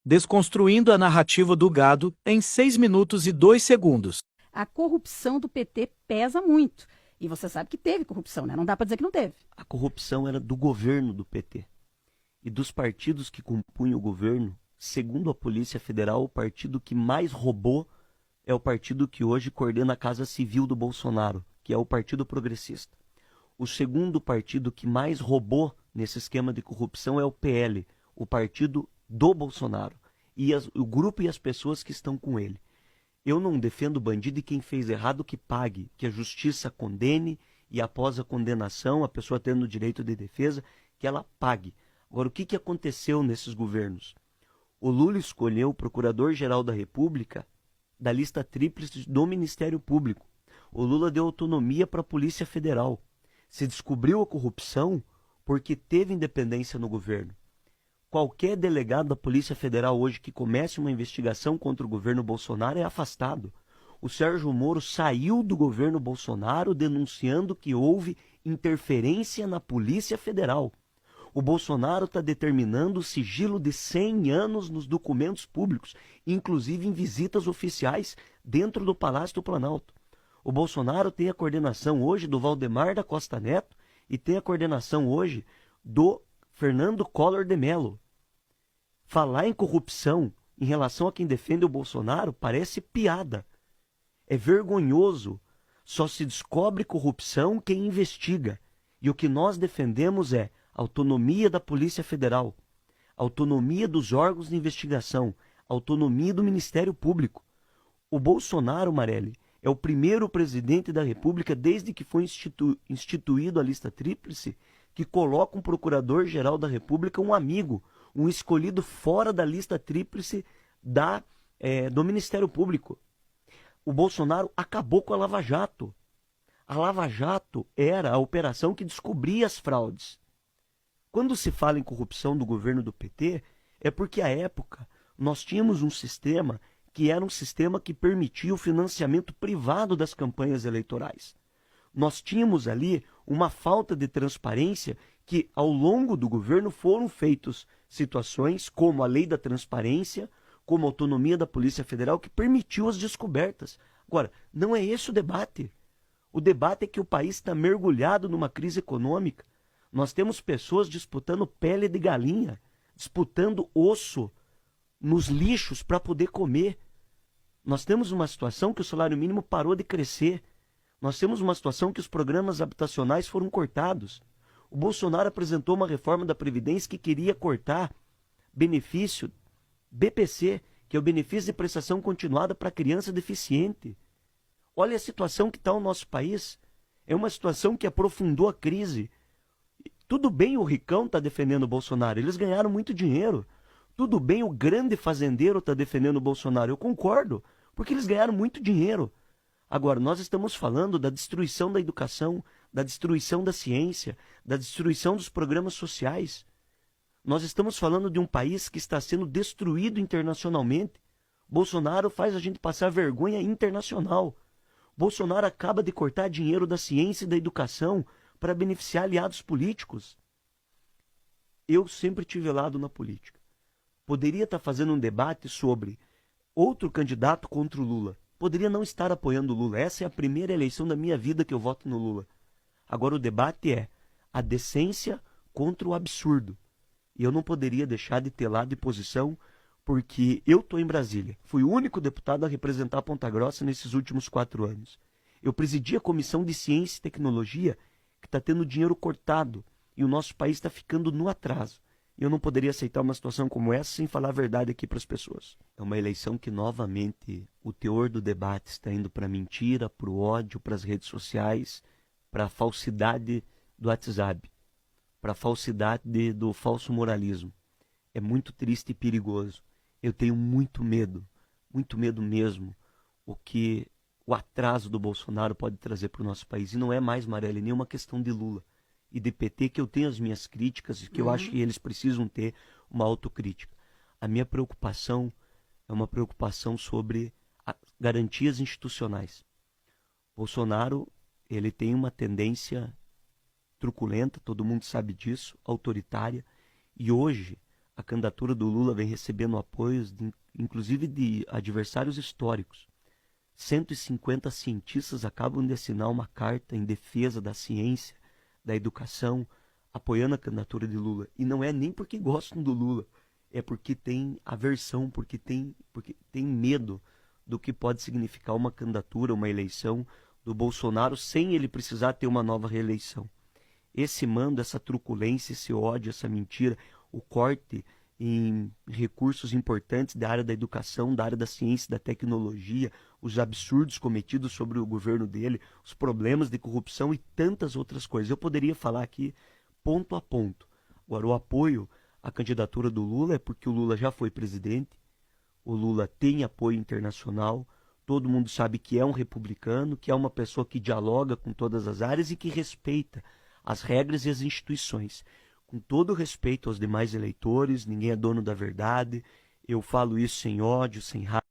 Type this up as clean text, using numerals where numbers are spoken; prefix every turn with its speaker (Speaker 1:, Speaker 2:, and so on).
Speaker 1: desconstruindo a narrativa do gado em 6 minutos e 2 segundos.
Speaker 2: A corrupção do PT pesa muito. E você sabe que teve corrupção, né? Não dá para dizer que não teve.
Speaker 3: A corrupção era do governo do PT. E dos partidos que compunham o governo, segundo a Polícia Federal, o partido que mais roubou é o partido que hoje coordena a Casa Civil do Bolsonaro, que é o Partido Progressista. O segundo partido que mais roubou nesse esquema de corrupção é o PL, o partido do Bolsonaro. E o grupo e as pessoas que estão com ele. Eu não defendo bandido e quem fez errado que pague, que a justiça condene e após a condenação, a pessoa tendo o direito de defesa, que ela pague. Agora, o que aconteceu nesses governos? O Lula escolheu o Procurador-Geral da República da lista tríplice do Ministério Público. O Lula deu autonomia para a Polícia Federal. Se descobriu a corrupção porque teve independência no governo. Qualquer delegado da Polícia Federal hoje que comece uma investigação contra o governo Bolsonaro é afastado. O Sérgio Moro saiu do governo Bolsonaro denunciando que houve interferência na Polícia Federal. O Bolsonaro está determinando o sigilo de 100 anos nos documentos públicos, inclusive em visitas oficiais dentro do Palácio do Planalto. O Bolsonaro tem a coordenação hoje do Valdemar da Costa Neto e tem a coordenação hoje do Fernando Collor de Mello. Falar em corrupção em relação a quem defende o Bolsonaro parece piada. É vergonhoso. Só se descobre corrupção quem investiga. E o que nós defendemos é autonomia da Polícia Federal, autonomia dos órgãos de investigação, autonomia do Ministério Público. O Bolsonaro, Marelli, é o primeiro presidente da República desde que foi instituído a lista tríplice que coloca um procurador-geral da República, um amigo, um escolhido fora da lista tríplice do Ministério Público. O Bolsonaro acabou com a Lava Jato. A Lava Jato era a operação que descobria as fraudes. Quando se fala em corrupção do governo do PT, é porque, à época, nós tínhamos um sistema que era um sistema que permitia o financiamento privado das campanhas eleitorais. Nós tínhamos ali uma falta de transparência que, ao longo do governo, foram feitas situações como a lei da transparência, como a autonomia da Polícia Federal, que permitiu as descobertas. Agora, não é esse o debate. O debate é que o país está mergulhado numa crise econômica. Nós temos pessoas disputando pele de galinha, disputando osso nos lixos para poder comer. Nós temos uma situação que o salário mínimo parou de crescer. Nós temos uma situação que os programas habitacionais foram cortados. O Bolsonaro apresentou uma reforma da Previdência que queria cortar benefício BPC, que é o benefício de prestação continuada para criança deficiente. Olha a situação que está o nosso país. É uma situação que aprofundou a crise. Tudo bem o ricão está defendendo o Bolsonaro, eles ganharam muito dinheiro. Tudo bem o grande fazendeiro está defendendo o Bolsonaro, eu concordo, porque eles ganharam muito dinheiro. Agora, nós estamos falando da destruição da educação, da destruição da ciência, da destruição dos programas sociais. Nós estamos falando de um país que está sendo destruído internacionalmente. Bolsonaro faz a gente passar vergonha internacional. Bolsonaro acaba de cortar dinheiro da ciência e da educação para beneficiar aliados políticos. Eu sempre tive lado na política. Poderia estar fazendo um debate sobre outro candidato contra o Lula. Poderia não estar apoiando o Lula. Essa é a primeira eleição da minha vida que eu voto no Lula. Agora o debate é a decência contra o absurdo. E eu não poderia deixar de ter lado de posição, porque eu estou em Brasília. Fui o único deputado a representar Ponta Grossa nesses últimos 4 anos. Eu presidi a Comissão de Ciência e Tecnologia, que está tendo dinheiro cortado, e o nosso país está ficando no atraso. E eu não poderia aceitar uma situação como essa sem falar a verdade aqui para as pessoas. É uma eleição que, novamente, o teor do debate está indo para a mentira, para o ódio, para as redes sociais, para a falsidade do WhatsApp, para a falsidade do falso moralismo. É muito triste e perigoso. Eu tenho muito medo mesmo, o que o atraso do Bolsonaro pode trazer para o nosso país. E não é mais, Marelli, nenhuma questão de Lula e de PT, que eu tenho as minhas críticas e que eu acho que eles precisam ter uma autocrítica. A minha preocupação é uma preocupação sobre garantias institucionais. Bolsonaro, ele tem uma tendência truculenta, todo mundo sabe disso, autoritária, e hoje a candidatura do Lula vem recebendo apoios, inclusive de adversários históricos. 150 cientistas acabam de assinar uma carta em defesa da ciência, da educação, apoiando a candidatura de Lula. E não é nem porque gostam do Lula, é porque tem aversão, porque tem medo do que pode significar uma candidatura, uma eleição do Bolsonaro sem ele precisar ter uma nova reeleição. Esse mando, essa truculência, esse ódio, essa mentira, o corte em recursos importantes da área da educação, da área da ciência, da tecnologia, os absurdos cometidos sobre o governo dele, os problemas de corrupção e tantas outras coisas. Eu poderia falar aqui ponto a ponto. Agora, o apoio à candidatura do Lula é porque o Lula já foi presidente, o Lula tem apoio internacional, todo mundo sabe que é um republicano, que é uma pessoa que dialoga com todas as áreas e que respeita as regras e as instituições. Com todo respeito aos demais eleitores, ninguém é dono da verdade, eu falo isso sem ódio, sem raiva.